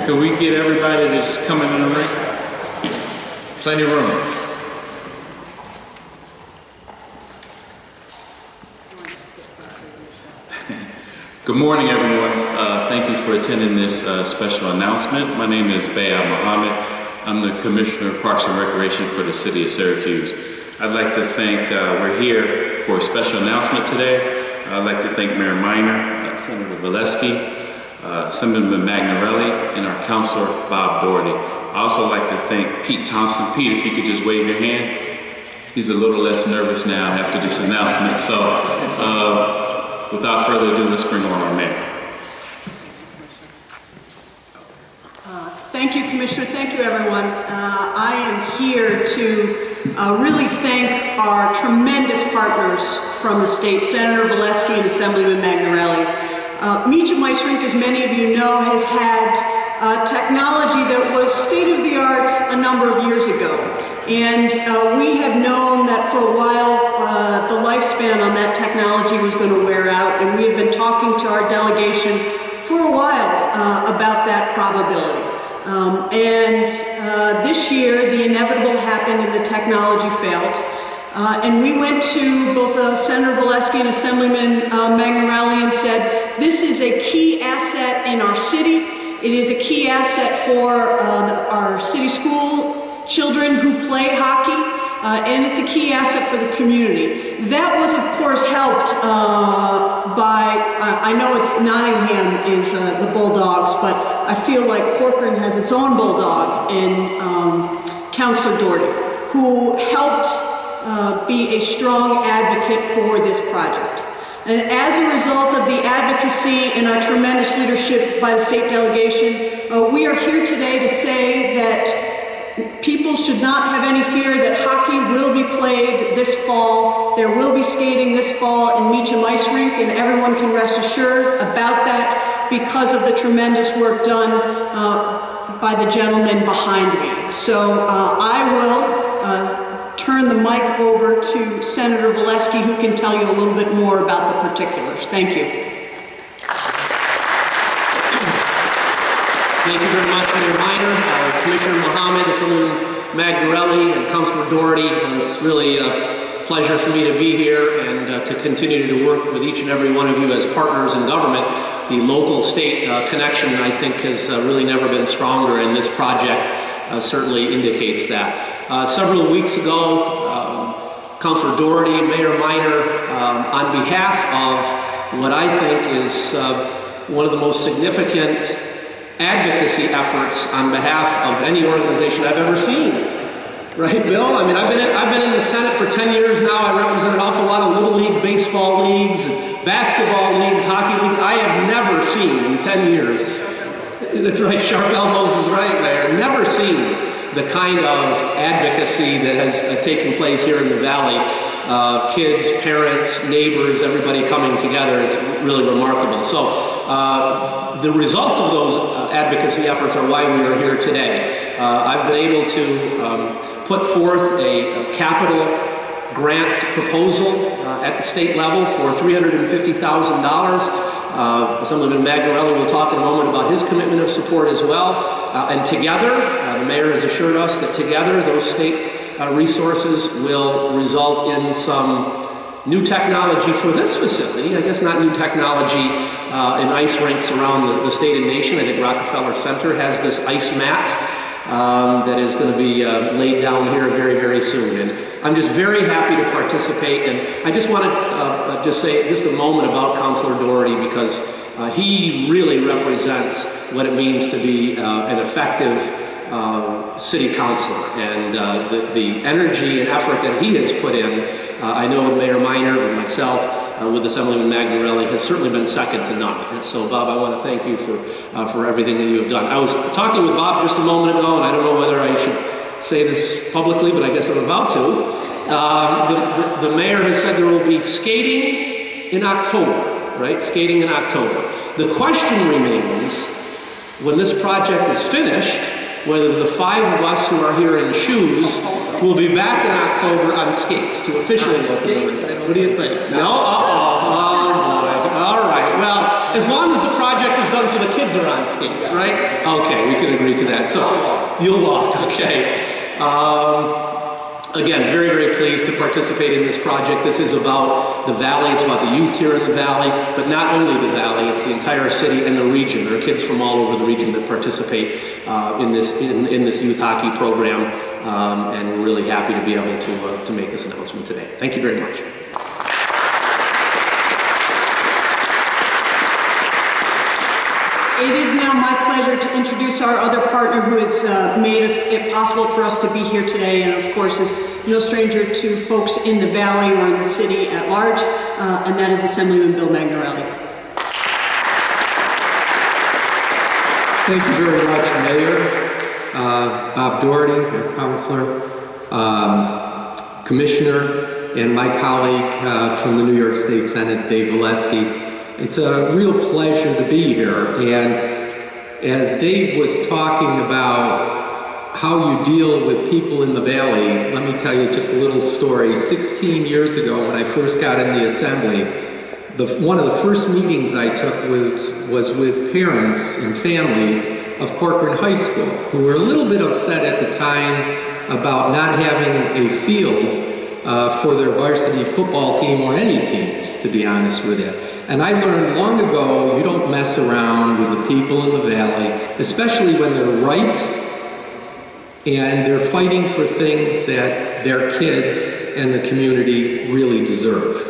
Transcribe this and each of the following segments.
Can we get everybody that's coming in the rink? Plenty of room. Good morning, everyone. Thank you for attending this special announcement. My name is Baye. I'm the Commissioner of Parks and Recreation for the City of Syracuse. I'd like to thank, we're here for a special announcement today. I'd like to thank Mayor Minor, Senator Valesky, Assemblyman Magnarelli, and our Councilor, Dougherty. I also like to thank Pete Thompson. Pete, if you could just wave your hand. He's a little less nervous now after this announcement. So without further ado, let's bring on our mayor. Thank you, Commissioner. Thank you, everyone. I am here to really thank our tremendous partners from the state, Senator Valesky and Assemblyman Magnarelli. Meachem Ice Rink, as many of you know, has had technology that was state-of-the-art a number of years ago. And we have known that for a while the lifespan on that technology was going to wear out, and we have been talking to our delegation for a while about that probability. This year the inevitable happened and the technology failed. And we went to both Senator Valesky and Assemblyman Magnarelli and said, this is a key asset in our city. It is a key asset for our city school children who play hockey, and it's a key asset for the community. That was, of course, helped by, I know it's Nottingham is the Bulldogs, but I feel like Corcoran has its own Bulldog in Councilor Dougherty, who helped be a strong advocate for this project. And as a result of the advocacy and our tremendous leadership by the state delegation, we are here today to say that people should not have any fear that hockey will be played this fall. There will be skating this fall in Meachem Ice Rink, and everyone can rest assured about that because of the tremendous work done by the gentleman behind me. So I will turn the mic over to Senator Valesky, who can tell you a little bit more about the particulars. Thank you. Thank you very much, Mayor Minor, Commissioner Mohammed, Assemblyman Magnarelli, and Councilor Dougherty. It's really a pleasure for me to be here and to continue to work with each and every one of you as partners in government. The local-state connection, I think, has really never been stronger, and this project certainly indicates that. Several weeks ago, Councilor Dougherty, Mayor Minor, on behalf of what I think is one of the most significant advocacy efforts on behalf of any organization I've ever seen. Right, Bill? I mean, I've been in the Senate for 10 years now. I represent an awful lot of Little League baseball leagues, basketball leagues, hockey leagues. I have never seen in 10 years, that's right, sharp elbows is right, Mayor, never seen the kind of advocacy that has taken place here in the Valley. Kids, parents, neighbors, everybody coming together. It's really remarkable. So the results of those advocacy efforts are why we are here today. I've been able to put forth a capital grant proposal at the state level for $350,000. Assemblyman Magnarelli will talk in a moment about his commitment of support as well. And together, the mayor has assured us that together those state resources will result in some new technology for this facility. I guess not new technology in ice rinks around the state and nation. I think Rockefeller Center has this ice mat that is going to be laid down here very, very soon. And I'm just very happy to participate. And I just want to just say just a moment about Councilor Dougherty, because he really represents what it means to be an effective city councilor, and the energy and effort that he has put in, I know with Mayor Minor and myself, with Assemblyman Magnarelli, has certainly been second to none. And so, Bob, I want to thank you for everything that you have done. I was talking with Bob just a moment ago, and I don't know whether I should say this publicly, but I guess I'm about to. The mayor has said there will be skating in October, right? Skating in October. The question remains, when this project is finished, whether the 5 of us who are here in shoes will be back in October on skates to officially open the rink. What do you think? No? Uh-oh. Oh, boy. All right. Well, as long as the project is done so the kids kids are on skates, right? Okay, we can agree to that. So you'll walk, okay. Again, very, very pleased to participate in this project. This is about the Valley, it's about the youth here in the Valley, but not only the Valley, it's the entire city and the region. There are kids from all over the region that participate in this youth hockey program, and we're really happy to be able to make this announcement today. Thank you very much. It is now my pleasure to introduce our other partner who has made it possible for us to be here today, and of course is no stranger to folks in the Valley or in the city at large, and that is Assemblyman Bill Magnarelli. Thank you very much, Mayor, Bob Dougherty, our Councilor, Commissioner, and my colleague from the New York State Senate, Dave Valesky. It's a real pleasure to be here, and as Dave was talking about how you deal with people in the Valley, let me tell you just a little story. 16 years ago when I first got in the Assembly, one of the first meetings I took was with parents and families of Corcoran High School, who were a little bit upset at the time about not having a field for their varsity football team or any teams, to be honest with you. And I learned long ago, you don't mess around with the people in the Valley, especially when they're right and they're fighting for things that their kids and the community really deserve.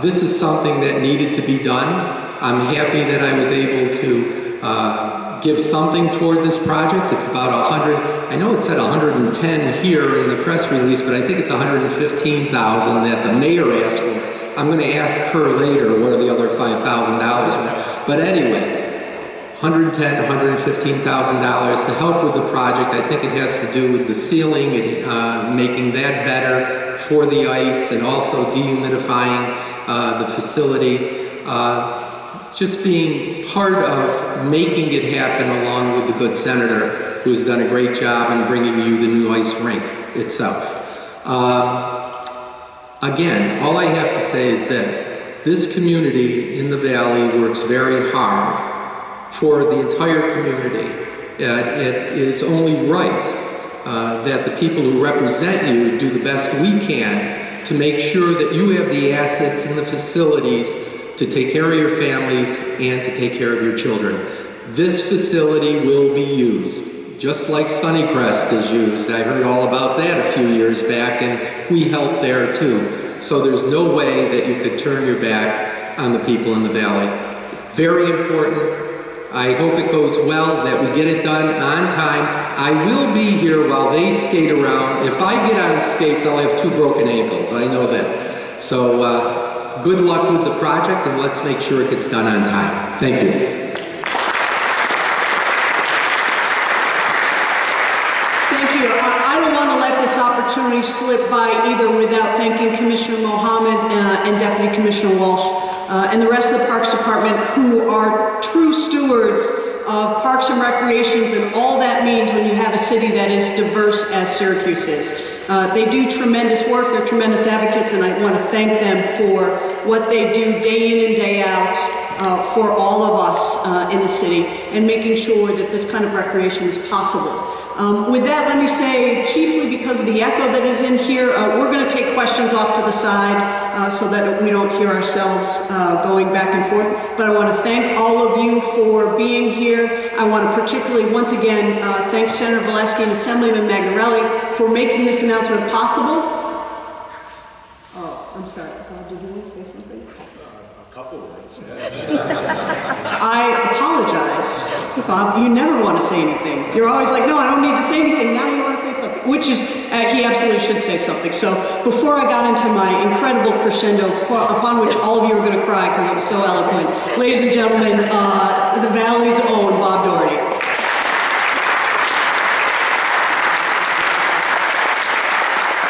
This is something that needed to be done. I'm happy that I was able to give something toward this project. It's about 100, I know it said 110 here in the press release, but I think it's 115,000 that the mayor asked for. I'm going to ask her later where the other $5,000 went. But anyway, $110,000, $115,000 to help with the project. I think it has to do with the ceiling, making that better for the ice, and also dehumidifying the facility. Just being part of making it happen along with the good senator who's done a great job in bringing you the new ice rink itself. Again, all I have to say is this community in the Valley works very hard for the entire community. It is only right that the people who represent you do the best we can to make sure that you have the assets and the facilities to take care of your families and to take care of your children. This facility will be used, just like Sunnycrest is used. I heard all about that a few years back, and we helped there too. So there's no way that you could turn your back on the people in the Valley. Very important. I hope it goes well, that we get it done on time. I will be here while they skate around. If I get on skates, I'll have 2 broken ankles. I know that. So good luck with the project, and let's make sure it gets done on time. Thank you. Opportunity slip by either without thanking Commissioner Mohammed and Deputy Commissioner Walsh and the rest of the Parks Department, who are true stewards of Parks and Recreations and all that means when you have a city that is diverse as Syracuse is. They do tremendous work, they're tremendous advocates, and I want to thank them for what they do day in and day out for all of us in the city and making sure that this kind of recreation is possible. With that, let me say, chiefly because of the echo that is in here, we're going to take questions off to the side so that we don't hear ourselves going back and forth. But I want to thank all of you for being here. I want to particularly, once again, thank Senator Valesky and Assemblyman Magnarelli for making this announcement possible. Oh, I'm sorry. Did you want to say something? A couple words. I apologize. Bob, you never want to say anything. You're always like, no, I don't need to say anything. Now you want to say something. Which is, he absolutely should say something. So before I got into my incredible crescendo, upon which all of you are going to cry because I was so eloquent, ladies and gentlemen, the Valley's own Bob Dougherty.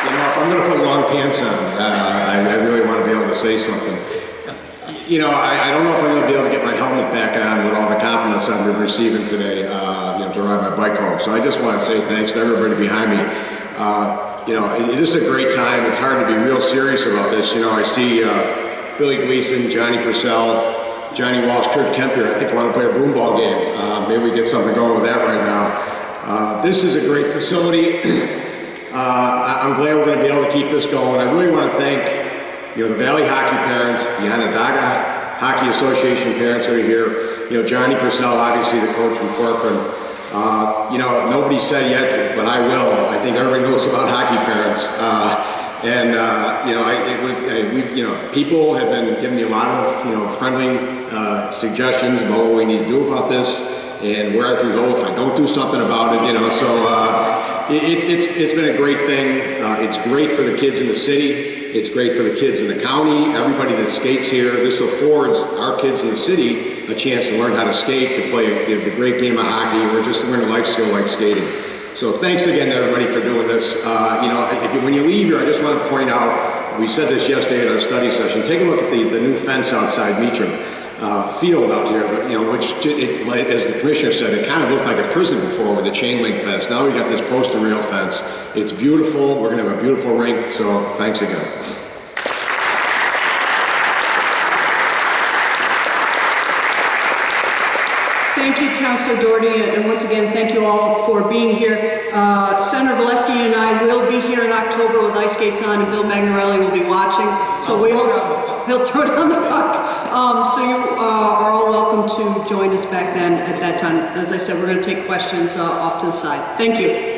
You know, if I'm going to put long pants on, I really want to be able to say something. You know, I don't know if I'm going to be able to get my helmet back on with all the compliments I've been receiving today, to ride my bike home. So I just want to say thanks to everybody behind me. This is a great time. It's hard to be real serious about this. You know, I see Billy Gleason, Johnny Purcell, Johnny Walsh, Kurt Kemper, I think I want to play a broom ball game. Maybe we get something going with that right now. This is a great facility. I'm glad we're going to be able to keep this going. I really want to thank, the Valley hockey parents, the Onondaga Hockey Association parents who are here. Johnny Purcell, obviously the coach from Corcoran. Nobody said yet, but I will. I think everybody knows about hockey parents. People have been giving me a lot of, friendly suggestions about what we need to do about this and where I can go if I don't do something about it, it's been a great thing. It's great for the kids in the city. It's great for the kids in the county. Everybody that skates here, this affords our kids in the city a chance to learn how to skate, to play the great game of hockey, or just learn a life skill like skating. So thanks again to everybody for doing this. When you leave here, I just want to point out, we said this yesterday at our study session, take a look at the new fence outside Meachem field out here, which, as the commissioner said, it kind of looked like a prison before with the chain link fence. Now we got this poster rail fence. It's beautiful. We're going to have a beautiful rink, so thanks again. Thank you, Councilor Dougherty, and once again, thank you all for being here. Senator Valesky and I will be here in October with ice skates on, and Bill Magnarelli will be watching. So he'll throw down the puck. So you are all welcome to join us back then at that time. As I said, we're going to take questions off to the side. Thank you.